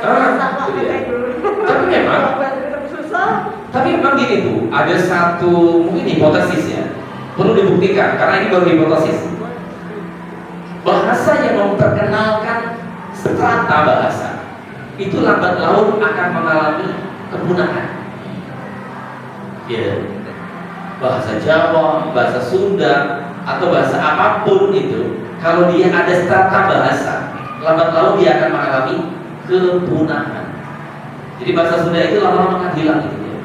Itu dia. Tapi memang gini Bu, ada satu mungkin hipotesis ya, perlu dibuktikan karena ini baru hipotesis. Bahasa yang memperkenalkan strata bahasa itu lambat laun akan mengalami kepunahan. Ya. Bahasa Jawa, bahasa Sunda, atau bahasa apapun itu, kalau dia ada strata bahasa, lambat laun dia akan mengalami kepunahan. Jadi bahasa Sunda itu lama-lama akan hilang gitu ya.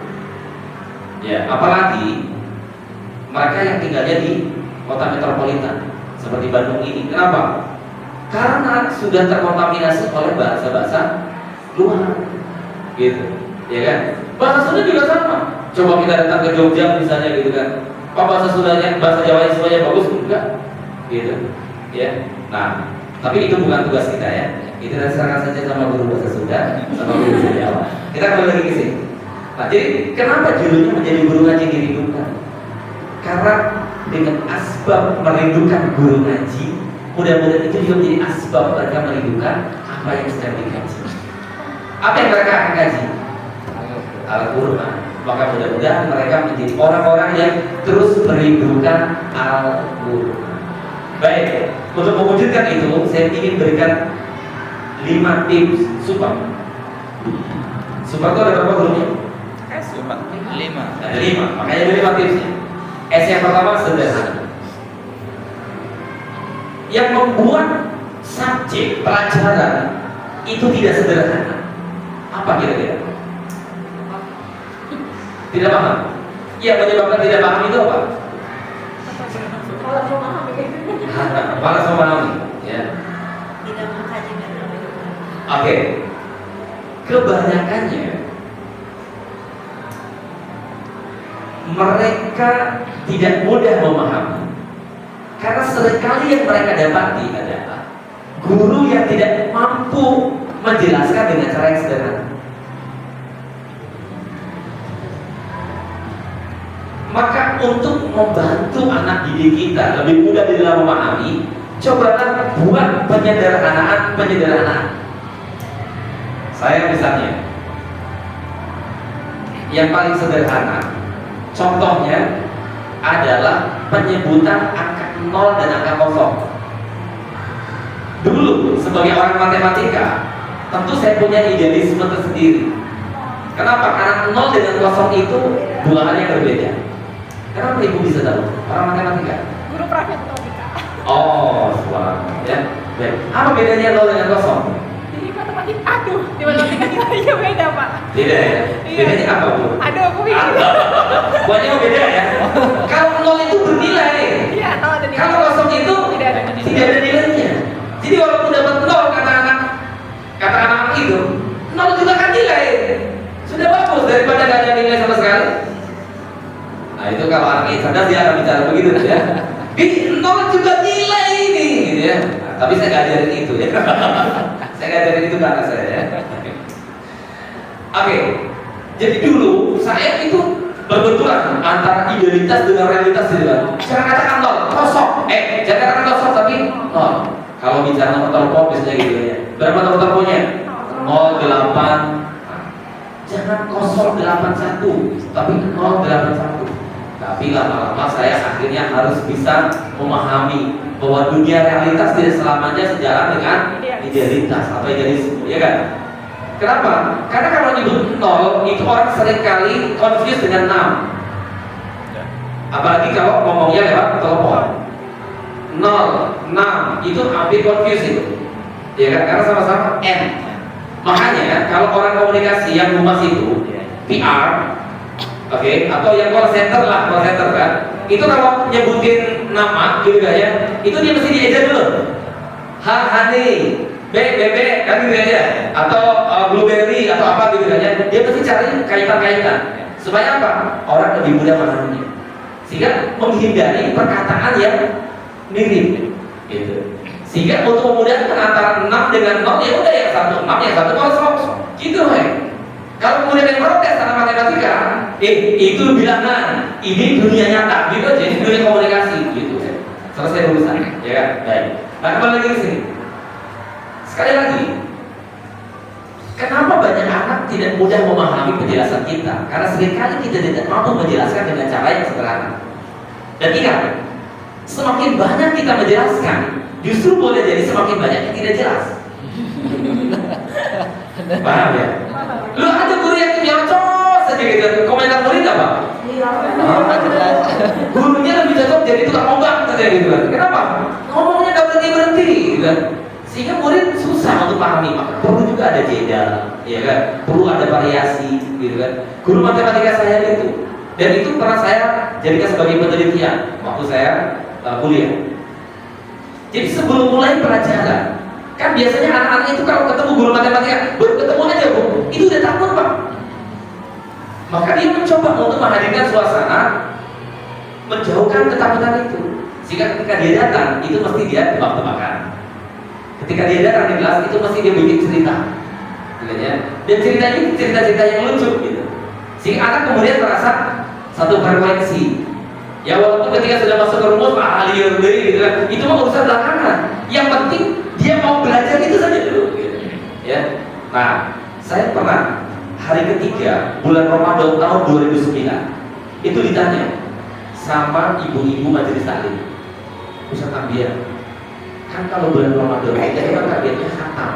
Ya, apalagi mereka yang tinggalnya di kota metropolitan seperti Bandung ini. Kenapa? Karena sudah terkontaminasi oleh bahasa-bahasa luar, gitu, ya kan? Bahasa Sunda juga sama. Coba kita datang ke Jogja misalnya gitu kan, apa bahasa Sundanya, bahasa Jawanya semuanya bagus enggak? Gitu, ya. Nah, tapi itu bukan tugas kita ya. Itu serahkan saja sama guru bahasa Sunda, sama guru bahasa Jawa. Kita kembali lagi ke sini. Nah, jadi kenapa judulnya menjadi guru ngaji dirindukan? Karena dengan asbab merindukan guru ngaji, mudah-mudahan itu juga menjadi asbab mereka merindukan apa yang sedang dikaji. Apa yang mereka akan kaji? Al-Quran. Maka mudah-mudahan mereka menjadi orang-orang yang terus merindukan Al-Quran. Baik, untuk mewujudkan itu saya ingin berikan 5 tips support. Support itu ada berapa gurunya? Support 5. Ada 5, makanya ada 5 tipsnya. S yang pertama sederhana. Yang membuat subjek pelajaran itu tidak sederhana. Apa kira-kira? Tidak paham. Yang menyebabkan tidak paham itu apa? Malas memahami. Ya. Tidak mengkaji dan merindukan. Oke. Kebanyakannya mereka tidak mudah memahami karena seringkali yang mereka dapati adalah guru yang tidak mampu menjelaskan dengan cara yang sederhana. Maka untuk membantu anak didik kita lebih mudah di dalam memahami, cobalah buat penyederhanaan. Saya misalnya, yang paling sederhana, contohnya adalah penyebutan angka 0 dan angka 0. Dulu sebagai orang matematika, tentu saya punya idealisme tersendiri. Kenapa? Karena 0 dengan 0 itu dua hal yang berbeda. Kenapa ibu bisa tahu? Orang matematika? Guru matematika. Oh, suara ya. Baik. Apa bedanya 0 dengan 0? Di matematika, aduh, di matematika nilainya beda pak. Beda ya? Bedanya apa bu? Aduh, aku bingung. Buatnya beda ya? Kalau 0 itu bernilai. Iya, kalau ada nilai. Kalau 0 itu tidak ada nilai. tidak ada nilainya. Jadi walaupun dapat 0 kata anak itu, 0 juga kan nilai. Sudah bagus daripada nggak ada nilai sama sekali. Nah itu kalau anaknya cerdas dia akan bicara begitu ya. Ini 0 juga nilai ini, gitu ya. Nah, tapi saya nggak ajarin itu ya. Saya nggak ajarin itu karena saya ya. Oke. Jadi dulu saya itu berbenturan antara idealitas dengan realitas gitu kan. Jangan katakan 0, kosong. Jangan katakan kosong tapi 0. Kalau bicara nomor telepon biasanya gitu ya. Berapa nomor teleponnya? 08. Jangan 081 tapi 081. Tapi lama-lama saya akhirnya harus bisa memahami bahwa dunia realitas tidak selamanya sejalan dengan idealitas atau idealisme, ya kan? Kenapa? Karena kalau nyebut 0 itu orang seringkali confused dengan 6. Apalagi kalau ngomongnya lewat telepon. 0, 6 itu hampir confusing, ya kan? Karena sama-sama N. Makanya kalau orang komunikasi yang humas itu PR, oke, atau yang call center kan, itu kalau nyebutin nama gitu ya, itu dia mesti dieja dulu. Hani, BBB kan gitu aja, atau blueberry atau apa gitu aja, dia mesti cari kaitan-kaitan supaya apa? Orang lebih mudah memahaminya, sehingga menghindari perkataan yang mirip, gitu. Sehingga untuk memudahkan antara 6 dengan 0 ya udah ya 1 6 ya 1 0 gitu Kalau kemudian yang protes karena matematika, itu bilangan, ini dunia nyata, gitu aja, ini dunia komunikasi, gitu. Selesai urusan, ya kan? Baik. Nah kembali lagi ke sini. Sekali lagi, Kenapa banyak anak tidak mudah memahami penjelasan kita? Karena seringkali kita tidak mampu menjelaskan dengan cara yang sederhana. Dan ingat, semakin banyak kita menjelaskan, justru boleh jadi semakin banyak yang tidak jelas. Paham ya? Lu ada guru yang nyocok saja gitu. Komentar murid apa? Gurunya lebih cocok jadi tukang ombak saja gitu kan. Kenapa? Ngomongnya gak berhenti gitu kan. Sehingga murid susah untuk pahami. Maka perlu juga ada jeda, ya kan? Perlu ada variasi gitu kan. Guru matematika saya itu, dan itu pernah saya jadikan sebagai penelitian waktu saya kuliah. Jadi sebelum mulai pelajaran, kan biasanya anak-anak itu kalau ketemu guru matematika, baru ketemu aja bu, itu udah takut pak. Maka dia mencoba untuk menghadirkan suasana, menjauhkan ketakutan itu. Sehingga ketika dia datang, itu mesti dia tebak-tebakan. Ketika dia datang di kelas, itu mesti dia bikin cerita, gitu ya. Dan ceritanya itu cerita-cerita yang lucu gitu. Sehingga anak kemudian merasa satu frekuensi. Ya walaupun ketika sudah masuk ke rumus, liur deh gitu kan, itu mah urusan belakangan. Yang penting dia mau belajar itu saja dulu gitu. Ya. Nah, saya pernah hari ketiga bulan Ramadan tahun 2009 itu ditanya sama ibu-ibu majelis taklim, Ustaz Ambiar, kan kalau bulan Ramadan kita kan targetnya khatam,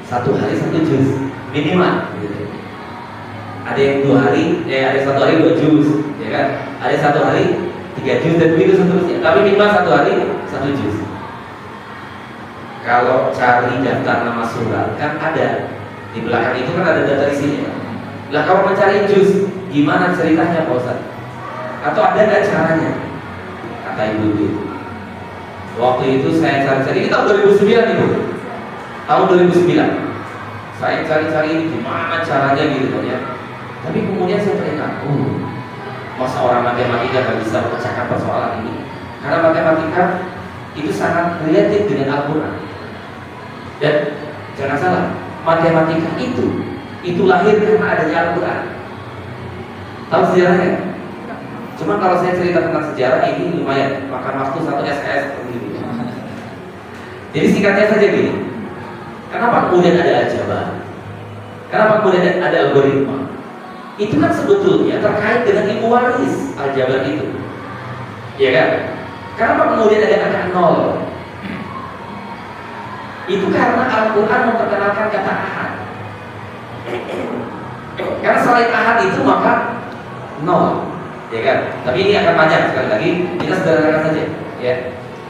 satu hari satu juz minimal gitu. Ada yang 2 hari, ada 1 hari 2 juz, ya kan? Ada 1 hari 3 juz dan begitu seterusnya. Tapi minimal 1 hari 1 juz. Kalau cari daftar nama surat kan ada di belakang itu kan ada daftar isinya. Lah kalau mencari juz, gimana ceritanya Pak Ustaz? Atau ada nggak caranya? Kata ibu-ibu. Waktu itu saya cari-cari, ini tahun 2009 ibu. Tahun 2009. Saya cari-cari gimana caranya gitu ya. Tapi kemudian saya teringat, masa orang matematika nggak bisa memecahkan persoalan ini? Karena matematika itu sangat related dengan Al-Quran. Dan jangan salah, matematika itu lahir karena adanya Al-Quran. Tahu sejarahnya? Cuma kalau saya cerita tentang sejarah ini lumayan makan waktu 1 SKS gitu. Jadi singkatnya saja gini, kenapa kemudian ada aljabar? Kenapa kemudian ada algoritma? Itu kan sebetulnya terkait dengan ilmu waris aljabar itu, ya kan? Kenapa kemudian ada angka 0? Itu karena Al-Quran memperkenalkan kata ahad. Karena selain ahad itu maka 0, ya kan? Tapi ini akan panjang sekali lagi, kita sederhanakan saja, ya.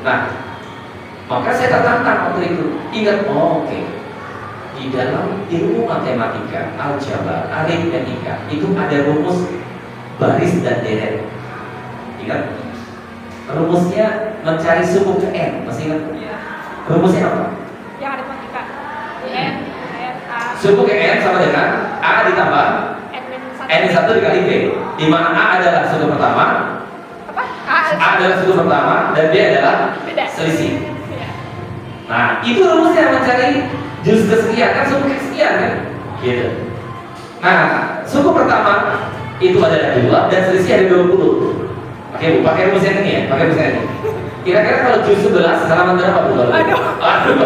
Nah, maka saya tertantang waktu itu. Ingat, oke. Di dalam ilmu matematika, aljabar, aritmetika itu ada rumus baris dan deret. Ingat? Rumusnya mencari suku ke n, masih ingat? Rumusnya apa? Yang aritmatika. N, A. Suku ke n sama dengan a ditambah n 1 dikali b. Di mana a adalah suku pertama, Apa? a adalah suku pertama, dan b adalah Beda. selisih. Iya. Nah, itu rumusnya mencari juz kesekian, kan suku kesekian kan? Gitu. Nah, suku pertama itu adalah 2 dan selisih ada 20. Oke bu, pakai rumus yang ini ya, pakai rumus yang ini. Kira-kira kalau juz 11 halaman berapa bu? Aduh. Langsung.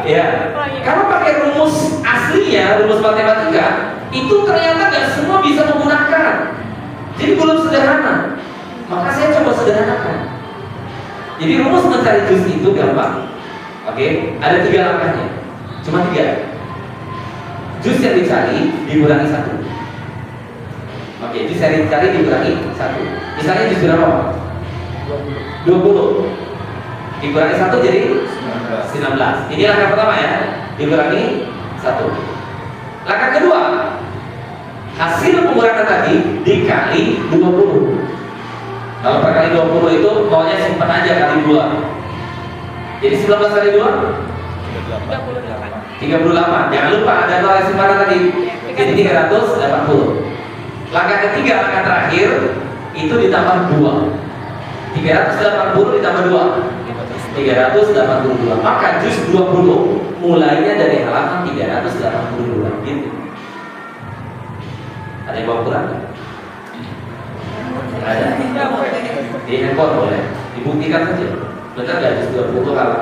Ya, kalau pakai rumus aslinya, rumus matematika, itu ternyata nggak semua bisa menggunakan. Jadi belum sederhana. Maka saya coba sederhanakan. Jadi rumus mencari juz itu gampang. Oke, ada 3 langkahnya. Cuma 3. Juz yang dicari dikurangi 1. Oke, juz yang dicari dikurangi 1. Misalnya juz berapa? 20. Dikurangi 1 jadi 19. Ini langkah pertama ya. Dikurangi 1. Langkah kedua, hasil pengurangan tadi dikali 20. Kalau per kali 20 itu maunya simpan aja kali 2. Jadi 19 kali 2 38. Jangan lupa ada nilai simpanan tadi. Jadi 380. Langkah ketiga, langkah terakhir itu ditambah 2. 380 ditambah 2 382. Maka juz 20 mulainya dari halaman 382 gitu. Ada yang bawa Quran? Ada. Di handphone boleh. Dibuktikan saja. Benar nggak juz 20 halaman